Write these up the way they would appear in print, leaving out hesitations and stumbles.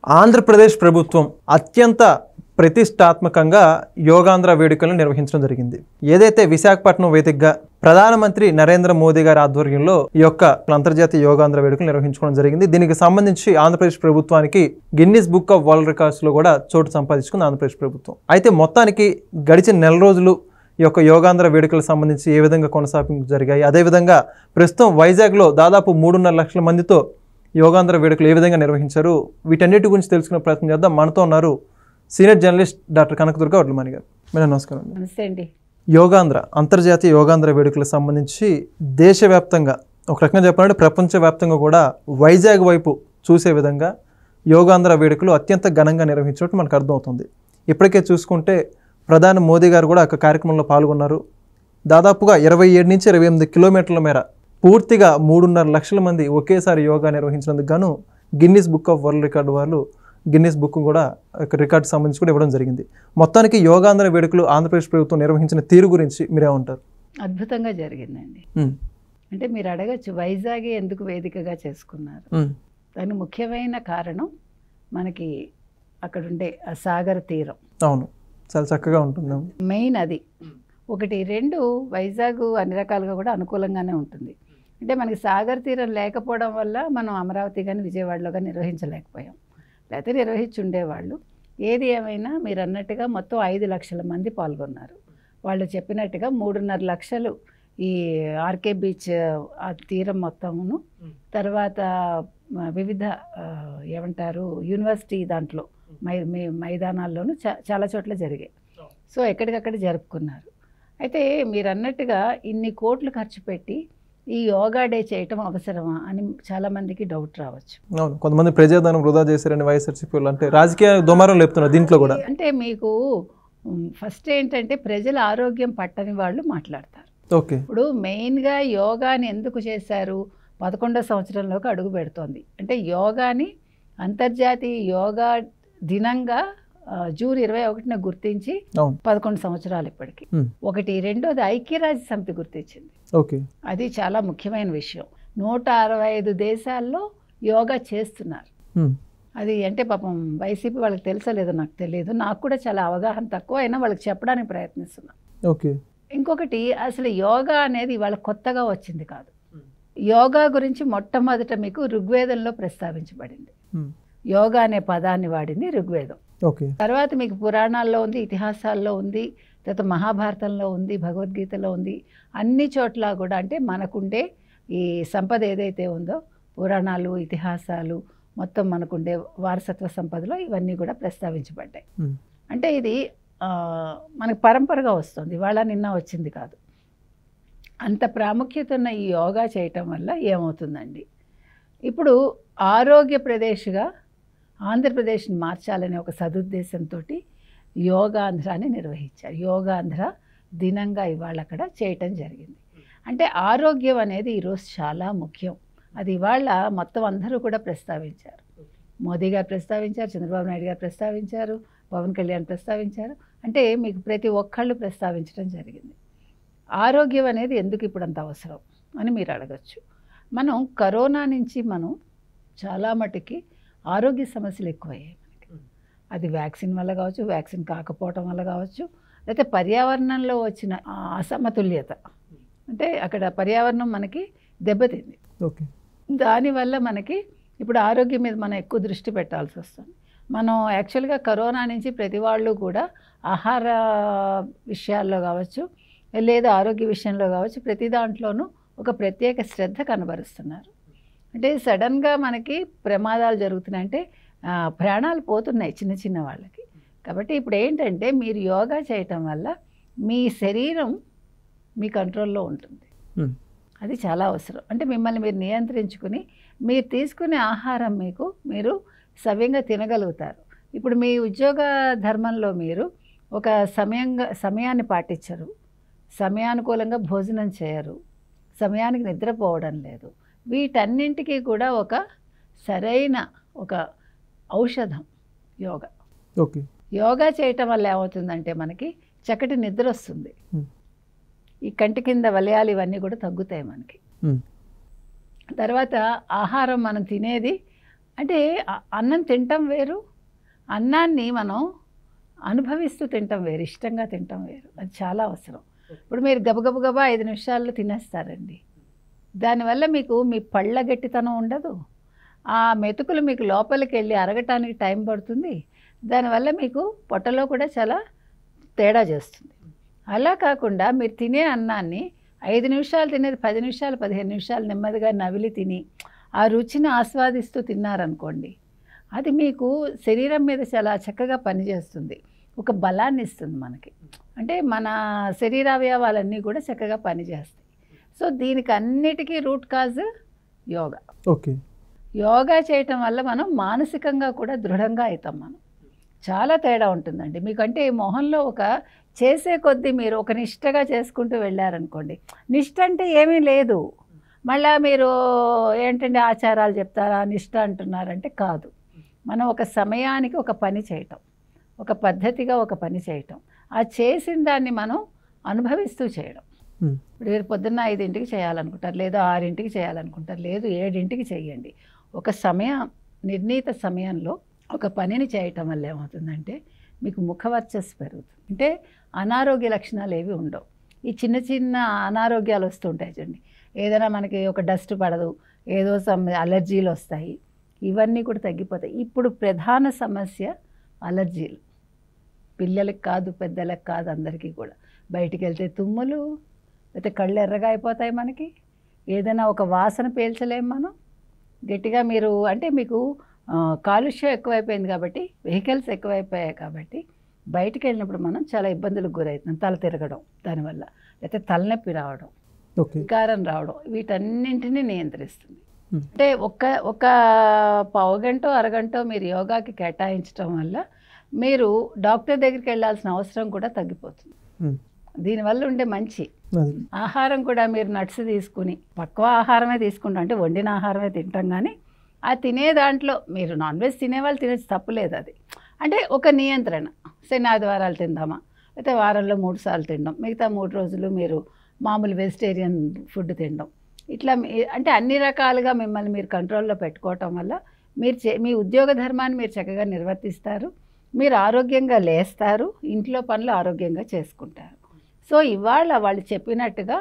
ఆంధ్రప్రదేశ్ ప్రభుత్వం అత్యంత ప్రతిష్టాత్మకంగా యోగాంధ్ర వేడుకలను నిర్వహించడం జరిగింది. ఏదైతే విశాఖపట్నం వేదికగా ప్రధానమంత్రి నరేంద్ర మోదీ గారి ఆధ్వర్యంలో ఈ యొక్క అంతర్జాతీయ యోగాంధ్ర వేడుకలు నిర్వహించుకోవడం జరిగింది. దీనికి సంబంధించి ఆంధ్రప్రదేశ్ ప్రభుత్వానికి గిన్నిస్ బుక్ ఆఫ్ వరల్డ్ రికార్డ్స్లో కూడా చోటు సంపాదించుకుంది ఆంధ్రప్రదేశ్ ప్రభుత్వం. అయితే మొత్తానికి గడిచిన నెల రోజులు ఈ యొక్క యోగాంధ్ర వేడుకలకు సంబంధించి ఏ విధంగా కొనసాగింపు జరిగాయి, అదేవిధంగా ప్రస్తుతం వైజాగ్లో దాదాపు 3.5 లక్షల మందితో యోగాంధ్ర వేడుకలు ఏ విధంగా నిర్వహించారు, వీటన్నిటి గురించి తెలుసుకునే ప్రయత్నం చేద్దాం. మనతో ఉన్నారు senior journalist doctor Kanakadurga Vadlamani గారు. మేడం నమస్కారం. నమస్తే అండి. యోగాంధ్ర అంతర్జాతీయ యోగాంధ్ర వేడుకలకు సంబంధించి దేశవ్యాప్తంగా, ఒక రకంగా చెప్పాలంటే ప్రపంచవ్యాప్తంగా కూడా వైజాగ్ వైపు చూసే విధంగా యోగాంధ్ర వేడుకలు అత్యంత ఘనంగా నిర్వహించినట్టు మనకు అర్థమవుతుంది. ఇప్పటికే చూసుకుంటే ప్రధాని మోదీ గారు కూడా ఒక కార్యక్రమంలో పాల్గొన్నారు. దాదాపుగా 27 నుంచి 28 కిలోమీటర్ల మేర పూర్తిగా 3.5 లక్షల మంది ఒకేసారి యోగా నిర్వహించినందుకు గాను Guinness book of world record వాళ్ళు గిన్నిస్ బుక్ కూడా రికార్డు సంబంధించి కూడా ఇవ్వడం జరిగింది. మొత్తానికి యోగాంధ్ర వేడుకలు ఆంధ్రప్రదేశ్ ప్రభుత్వం నిర్వహించిన తీరు గురించి మీరేమంటారు? అద్భుతంగా జరిగిందండి. అంటే మీరు అడగచ్చు వైజాగ్ ఎందుకు వేదికగా చేసుకున్నారు. దానికి ముఖ్యమైన కారణం మనకి అక్కడ ఉండే ఆ సాగర తీరం. అవును, చాలా చక్కగా ఉంటుంది. మెయిన్ అది ఒకటి. 2 వైజాగ్ అన్ని రకాలుగా కూడా అనుకూలంగానే ఉంటుంది. అంటే మనకి సాగర్ తీరం లేకపోవడం వల్ల మనం అమరావతి కానీ విజయవాడలో కానీ నిర్వహించలేకపోయాం, లేకపోతే నిర్వహించి ఉండేవాళ్ళు. ఏది ఏమైనా మీరు అన్నట్టుగా మొత్తం 5 లక్షల మంది పాల్గొన్నారు. వాళ్ళు చెప్పినట్టుగా 3.5 లక్షలు ఈ ఆర్కే బీచ్ ఆ తీరం మొత్తమును, తర్వాత వివిధ ఏమంటారు యూనివర్సిటీ దాంట్లో మైదానాల్లోనూ చాలా చోట్ల జరిగాయి. సో ఎక్కడికక్కడ జరుపుకున్నారు. అయితే మీరు అన్నట్టుగా ఇన్ని కోట్లు ఖర్చు పెట్టి ఈ యోగా డే చేయటం అవసరమా అని చాలామందికి డౌట్ రావచ్చు. అవును, కొంతమంది ప్రజాధనం వృధా చేశారని వైఎస్ఆర్సీపీ అంటే రాజకీయ దుమారం లేపుతున్నారు దీంట్లో కూడా. అంటే మీకు ఫస్ట్ ఏంటంటే ప్రజల ఆరోగ్యం పట్టని వాళ్ళు మాట్లాడతారు. ఓకే, ఇప్పుడు మెయిన్గా యోగాని ఎందుకు చేశారు? 11వ సంవత్సరంలోకి అడుగు పెడుతోంది. అంటే యోగాని అంతర్జాతీయ యోగా దినంగా జూన్ 21న గుర్తించి 11 సంవత్సరాలు ఇప్పటికి. ఒకటి. రెండోది ఐక్యరాజ్య సమితి గుర్తించింది. ఓకే, అది చాలా ముఖ్యమైన విషయం. 165 దేశాల్లో యోగా చేస్తున్నారు. అది అంటే పాపం వైసీపీ వాళ్ళకి తెలుసో లేదో నాకు తెలియదు, నాకు కూడా చాలా అవగాహన తక్కువ, అయినా వాళ్ళకి చెప్పడానికి ప్రయత్నిస్తున్నాం. ఓకే. ఇంకొకటి, అసలు యోగా అనేది వాళ్ళ కొత్తగా వచ్చింది కాదు. యోగా గురించి మొట్టమొదట మీకు ఋగ్వేదంలో ప్రస్తావించబడింది. యోగా అనే పదాన్ని వాడింది ఋగ్వేదం. తర్వాత మీకు పురాణాల్లో ఉంది, ఇతిహాసాల్లో ఉంది, తర్వాత మహాభారతంలో ఉంది, భగవద్గీతలో ఉంది. అన్ని చోట్ల కూడా అంటే మనకుండే ఈ సంపద ఏదైతే ఉందో పురాణాలు, ఇతిహాసాలు మొత్తం మనకుండే వారసత్వ సంపదలో ఇవన్నీ కూడా ప్రస్తావించబడ్డాయి. అంటే ఇది మనకు పరంపరగా వస్తుంది, ఇవాళ నిన్న వచ్చింది కాదు. అంత ప్రాముఖ్యత ఉన్న ఈ యోగా చేయటం వల్ల ఏమవుతుందండి, ఇప్పుడు ఆరోగ్య ప్రదేశ్గా ఆంధ్రప్రదేశ్ని మార్చాలనే ఒక సదుద్దేశంతో యోగాంధ్రాన్ని నిర్వహించారు. యోగాంధ్ర దినంగా ఇవాళ అక్కడ చేయటం జరిగింది. అంటే ఆరోగ్యం అనేది ఈరోజు చాలా ముఖ్యం. అది ఇవాళ మొత్తం అందరూ కూడా ప్రస్తావించారు. మోదీ గారు ప్రస్తావించారు, చంద్రబాబు నాయుడు గారు ప్రస్తావించారు, పవన్ కళ్యాణ్ ప్రస్తావించారు. అంటే మీకు ప్రతి ఒక్కళ్ళు ప్రస్తావించడం జరిగింది. ఆరోగ్యం అనేది ఎందుకు ఇప్పుడు అంత అవసరం అని మీరు అడగచ్చు. మనం కరోనా నుంచి మనం చాలా మటుకి ఆరోగ్య సమస్యలు ఎక్కువయ్యాయి మనకి. అది వ్యాక్సిన్ వల్ల కావచ్చు, వ్యాక్సిన్ కాకపోవటం వల్ల కావచ్చు, లేకపోతే పర్యావరణంలో వచ్చిన అసమతుల్యత, అంటే అక్కడ పర్యావరణం మనకి దెబ్బతింది. ఓకే, దానివల్ల మనకి ఇప్పుడు ఆరోగ్యం మీద మనం ఎక్కువ దృష్టి పెట్టాల్సి వస్తుంది. మనం యాక్చువల్గా కరోనా నుంచి ప్రతి వాళ్ళు కూడా ఆహార విషయాల్లో కావచ్చు, లేదా ఆరోగ్య విషయంలో కావచ్చు, ప్రతి దాంట్లోనూ ఒక ప్రత్యేక శ్రద్ధ కనబరుస్తున్నారు. అంటే సడన్గా మనకి ప్రమాదాలు జరుగుతున్నాయి, అంటే ప్రాణాలు పోతున్నాయి చిన్న చిన్న వాళ్ళకి. కాబట్టి ఇప్పుడు ఏంటంటే మీరు యోగా చేయటం వల్ల మీ శరీరం మీ కంట్రోల్లో ఉంటుంది. అది చాలా అవసరం. అంటే మిమ్మల్ని మీరు నియంత్రించుకుని మీరు తీసుకునే ఆహారం మీరు సవ్యంగా తినగలుగుతారు. ఇప్పుడు మీ ఉద్యోగ ధర్మంలో మీరు ఒక సమయాన్ని పాటించరు, సమయానుకూలంగా భోజనం చేయరు, సమయానికి నిద్రపోవడం లేదు. వీటన్నింటికీ కూడా ఒక సరైన ఒక ఔషధం యోగా. ఓకే, యోగా చేయటం వల్ల ఏమవుతుందంటే మనకి చక్కటి నిద్ర వస్తుంది. ఈ కంటి కింద వలయాలు ఇవన్నీ కూడా తగ్గుతాయి మనకి. తర్వాత ఆహారం మనం తినేది అంటే అన్నం తినటం వేరు, అన్నాన్ని మనం అనుభవిస్తూ తినటం వేరు, ఇష్టంగా తినటం వేరు. అది చాలా అవసరం. ఇప్పుడు మీరు గబగబా 5 నిమిషాల్లో తినేస్తారండి. దానివల్ల మీకు మీ పళ్ళ గట్టితనం ఉండదు, ఆ మెతుకులు మీకు లోపలికి వెళ్ళి అరగటానికి టైం పడుతుంది. దానివల్ల మీకు పొట్టలో కూడా చాలా తేడా చేస్తుంది. అలా కాకుండా మీరు తినే అన్నాన్ని 5 నిమిషాలు తినేది 10 నిమిషాలు 15 నిమిషాలు నెమ్మదిగా నవిలి తిని ఆ రుచిని ఆస్వాదిస్తూ తిన్నారనుకోండి, అది మీకు శరీరం మీద చాలా చక్కగా పనిచేస్తుంది, ఒక బలాన్ని ఇస్తుంది మనకి. అంటే మన శరీరావయవాలన్నీ కూడా చక్కగా పనిచేస్తాయి. సో దీనికి అన్నిటికీ root cause yoga. Okay. Yoga చేయటం వల్ల మనం మానసికంగా కూడా దృఢంగా అవుతాం. మనం చాలా తేడా ఉంటుందండి మీకు. అంటే మొహంలో ఒక చేసే కొద్దీ మీరు ఒక నిష్టగా చేసుకుంటూ వెళ్ళారనుకోండి, నిష్ట అంటే ఏమీ లేదు, మళ్ళీ మీరు ఏంటంటే ఆచారాలు చెప్తారా నిష్ట అంటున్నారంటే కాదు. మనం ఒక సమయానికి ఒక పని చేయటం, ఒక పద్ధతిగా ఒక పని చేయటం, ఆ చేసిన దాన్ని మనం అనుభవిస్తూ చేయడం. ఇప్పుడు మీరు పొద్దున్న 5ంటికి చేయాలనుకుంటారు, లేదా 6ంటికి చేయాలనుకుంటారు, లేదు 7ంటికి చేయండి. ఒక నిర్ణీత సమయంలో ఒక పనిని చేయటం వల్ల ఏమవుతుందంటే మీకు ముఖవర్చస్సు పెరుగుతుంది. అంటే అనారోగ్య లక్షణాలు ఏవి ఉండవు. ఈ చిన్న చిన్న అనారోగ్యాలు వస్తుంటాయి చూడండి, ఏదైనా మనకి ఒక డస్ట్ పడదు, ఏదో అలర్జీలు వస్తాయి, ఇవన్నీ కూడా తగ్గిపోతాయి. ఇప్పుడు ప్రధాన సమస్య అలర్జీలు. పిల్లలకి కాదు, పెద్దలకు కాదు, అందరికీ కూడా. బయటికి వెళ్తే తుమ్ములు, లేకపోతే కళ్ళు ఎర్రగా అయిపోతాయి మనకి, ఏదైనా ఒక వాసన పీల్చలేము మనం గట్టిగా. మీరు అంటే మీకు కాలుష్యం ఎక్కువైపోయింది కాబట్టి, వెహికల్స్ ఎక్కువైపోయాయి కాబట్టి బయటికి వెళ్ళినప్పుడు మనం చాలా ఇబ్బందులకు గురవుతున్నాం. తల తిరగడం దానివల్ల, లేకపోతే తలనొప్పి రావడం, వికారం రావడం, వీటన్నింటినీ నియంత్రిస్తుంది. అంటే ఒక పావుగంట అరగంట మీరు యోగాకి కేటాయించడం వల్ల మీరు డాక్టర్ దగ్గరికి వెళ్ళాల్సిన అవసరం కూడా తగ్గిపోతుంది. దీనివల్ల ఉండే మంచి ఆహారం కూడా, మీరు నట్స్ తీసుకుని తక్కువ ఆహారమే తీసుకుంటాం, అంటే వండిన ఆహారమే తింటాం, కానీ ఆ తినే దాంట్లో మీరు నాన్ వెజ్ తినేవాళ్ళు తినేసి తప్పులేదు. అది అంటే ఒక నియంత్రణ. శని ఆదివారాలు తిందామా, అయితే వారంలో 3 సార్లు తినడం, మిగతా 3 రోజులు మీరు మామూలు వెజిటేరియన్ ఫుడ్ తినడం. ఇట్లా అంటే అన్ని రకాలుగా మిమ్మల్ని మీరు కంట్రోల్లో పెట్టుకోవటం వల్ల మీరు మీ ఉద్యోగ ధర్మాన్ని మీరు చక్కగా నిర్వర్తిస్తారు, మీరు ఆరోగ్యంగా లేస్తారు, ఇంట్లో పనులు ఆరోగ్యంగా చేసుకుంటారు. సో ఇవాళ వాళ్ళు చెప్పినట్టుగా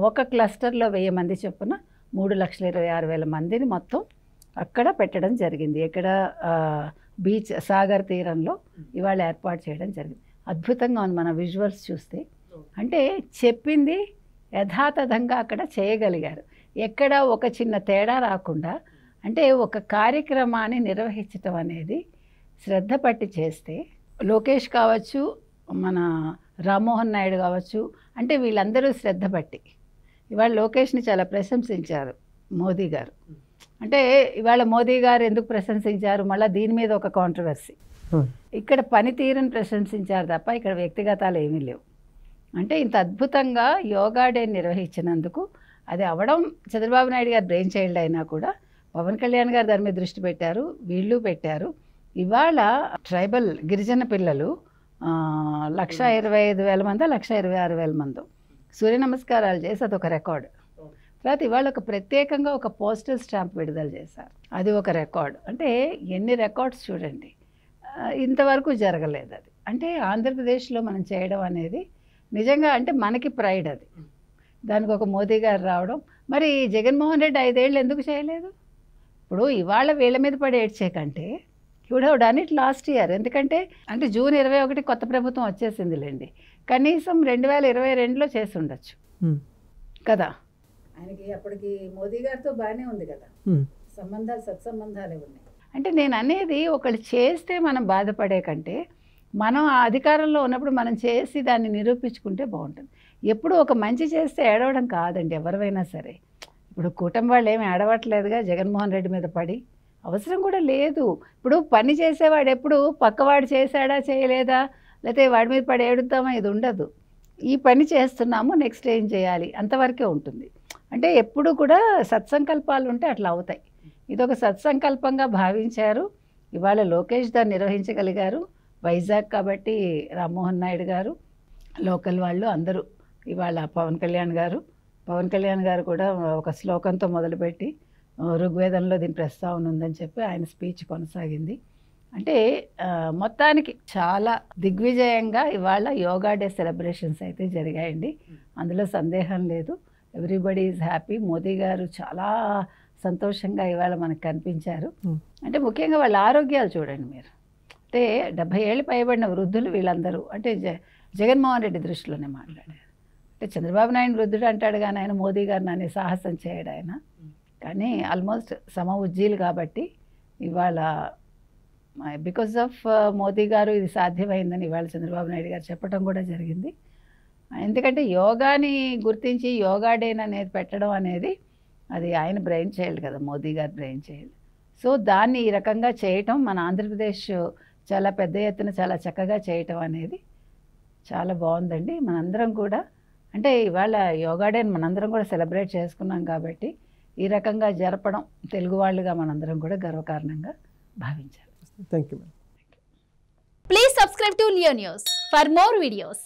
ఒక క్లస్టర్లో 1000 మంది చొప్పున 3,26,000 మందిని మొత్తం అక్కడ పెట్టడం జరిగింది. ఇక్కడ బీచ్ సాగర్ తీరంలో ఇవాళ ఏర్పాటు చేయడం జరిగింది. అద్భుతంగా ఉంది మన విజువల్స్ చూస్తే. అంటే చెప్పింది యథాతథంగా అక్కడ చేయగలిగారు, ఎక్కడ ఒక చిన్న తేడా రాకుండా. అంటే ఒక కార్యక్రమాన్ని నిర్వహించటం అనేది శ్రద్ధ పట్టి చేస్తే, లోకేష్ కావచ్చు, మన రామ్మోహన్ నాయుడు కావచ్చు, అంటే వీళ్ళందరూ శ్రద్ధ పట్టి ఇవాళ లోకేష్ని చాలా ప్రశంసించారు మోదీ గారు. అంటే ఇవాళ మోదీ గారు ఎందుకు ప్రశంసించారు, మళ్ళీ దీని మీద ఒక కాంట్రవర్సీ. ఇక్కడ పనితీరుని ప్రశంసించారు తప్ప ఇక్కడ వ్యక్తిగతాలు ఏమీ లేవు. అంటే ఇంత అద్భుతంగా యోగా డే నిర్వహించినందుకు, అది అవడం చంద్రబాబు నాయుడు గారు బ్రెయిన్ చైల్డ్ అయినా కూడా పవన్ కళ్యాణ్ గారు దాని మీద దృష్టి పెట్టారు, వీళ్ళు పెట్టారు. ఇవాళ ట్రైబల్ గిరిజన పిల్లలు 1,25,000 మంది 1,26,000 మంది సూర్య నమస్కారాలు చేసి అదొక రికార్డు. తర్వాత ఇవాళ ఒక ప్రత్యేకంగా ఒక పోస్టల్ స్టాంప్ విడుదల చేశారు, అది ఒక రికార్డు. అంటే ఎన్ని రికార్డ్స్ చూడండి, ఇంతవరకు జరగలేదు అది. అంటే ఆంధ్రప్రదేశ్లో మనం చేయడం అనేది నిజంగా అంటే మనకి ప్రైడ్. అది దానికి ఒక మోదీ గారు రావడం. మరి జగన్మోహన్ రెడ్డి 5 ఏళ్ళు ఎందుకు చేయలేదు? ఇప్పుడు ఇవాళ వీళ్ళ మీద పడి ఏడ్చే కంటే would have done it last year. ఎందుకంటే అంటే జూన్ 21 కొత్త ప్రభుత్వం వచ్చేసిందిలేండి, కనీసం 2022లో చేసి ఉండొచ్చు కదా. ఆయనకి అప్పటికి మోదీ గారితో బాగానే ఉంది కదా, సంబంధాలు సత్సంబంధాలే ఉన్నాయి. అంటే నేను అనేది ఒకళ్ళు చేస్తే మనం బాధపడే కంటే, మనం ఆ అధికారంలో ఉన్నప్పుడు మనం చేసి దాన్ని నిరూపించుకుంటే బాగుంటుంది. ఎప్పుడు ఒక మంచి చేస్తే ఏడవడం కాదండి ఎవరైనా సరే. ఇప్పుడు కూటమి వాళ్ళు ఏమి ఏడవట్లేదుగా జగన్మోహన్ రెడ్డి మీద పడి, అవసరం కూడా లేదు. ఇప్పుడు పని చేసేవాడు ఎప్పుడు పక్కవాడు చేశాడా చేయలేదా, లేకపోతే వాడి మీద పడి ఏడుద్దామా, ఇది ఉండదు. ఈ పని చేస్తున్నాము, నెక్స్ట్ ఏం చేయాలి అంతవరకే ఉంటుంది. అంటే ఎప్పుడు కూడా సత్సంకల్పాలు ఉంటే అట్లా అవుతాయి. ఇదొక సత్సంకల్పంగా భావించారు. ఇవాళ లోకేష్ దాన్ని నిర్వహించగలిగారు. వైజాగ్ కాబట్టి రామ్మోహన్ నాయుడు గారు, లోకల్ వాళ్ళు అందరూ, ఇవాళ పవన్ కళ్యాణ్ గారు కూడా ఒక శ్లోకంతో మొదలుపెట్టి ఋగ్వేదంలో దీని ప్రస్తావన ఉందని చెప్పి ఆయన స్పీచ్ కొనసాగింది. అంటే మొత్తానికి చాలా దిగ్విజయంగా ఇవాళ యోగా డే సెలబ్రేషన్స్ అయితే జరిగాయండి. అందులో సందేహం లేదు. Everybody is happy. మోదీ గారు చాలా సంతోషంగా ఇవాళ మనకు కనిపించారు. అంటే ముఖ్యంగా వాళ్ళ ఆరోగ్యాలు చూడండి మీరు. అంటే 70 ఏళ్ళు పైబడిన వృద్ధులు వీళ్ళందరూ. అంటే జగన్మోహన్ రెడ్డి దృష్టిలోనే మాట్లాడారు. అంటే చంద్రబాబు నాయుడు వృద్ధుడు అంటాడు కానీ ఆయన మోదీ గారిని అనే సాహసం చేయడు ఆయన. కానీ ఆల్మోస్ట్ సమ ఉజ్జీలు కాబట్టి ఇవాళ బికాస్ ఆఫ్ మోదీ గారు ఇది సాధ్యమైందని ఇవాళ చంద్రబాబు నాయుడు గారు చెప్పడం కూడా జరిగింది. ఎందుకంటే యోగాని గుర్తించి యోగా డే అనేది పెట్టడం అనేది అది ఆయన బ్రెయిన్ చైల్డ్ కదా, మోదీ గారు బ్రెయిన్ చైల్డ్. సో దాన్ని ఈ రకంగా చేయటం మన ఆంధ్రప్రదేశ్ చాలా పెద్ద ఎత్తున చాలా చక్కగా చేయటం అనేది చాలా బాగుందండి. మనందరం కూడా అంటే ఇవాళ యోగా డేని మనందరం కూడా సెలబ్రేట్ చేసుకున్నాం కాబట్టి ఈ రకంగా జరపడం తెలుగు వాళ్ళుగా మనందరం కూడా గర్వకారణంగా భావించాలి. Thank you. Please subscribe to Leo News for more videos.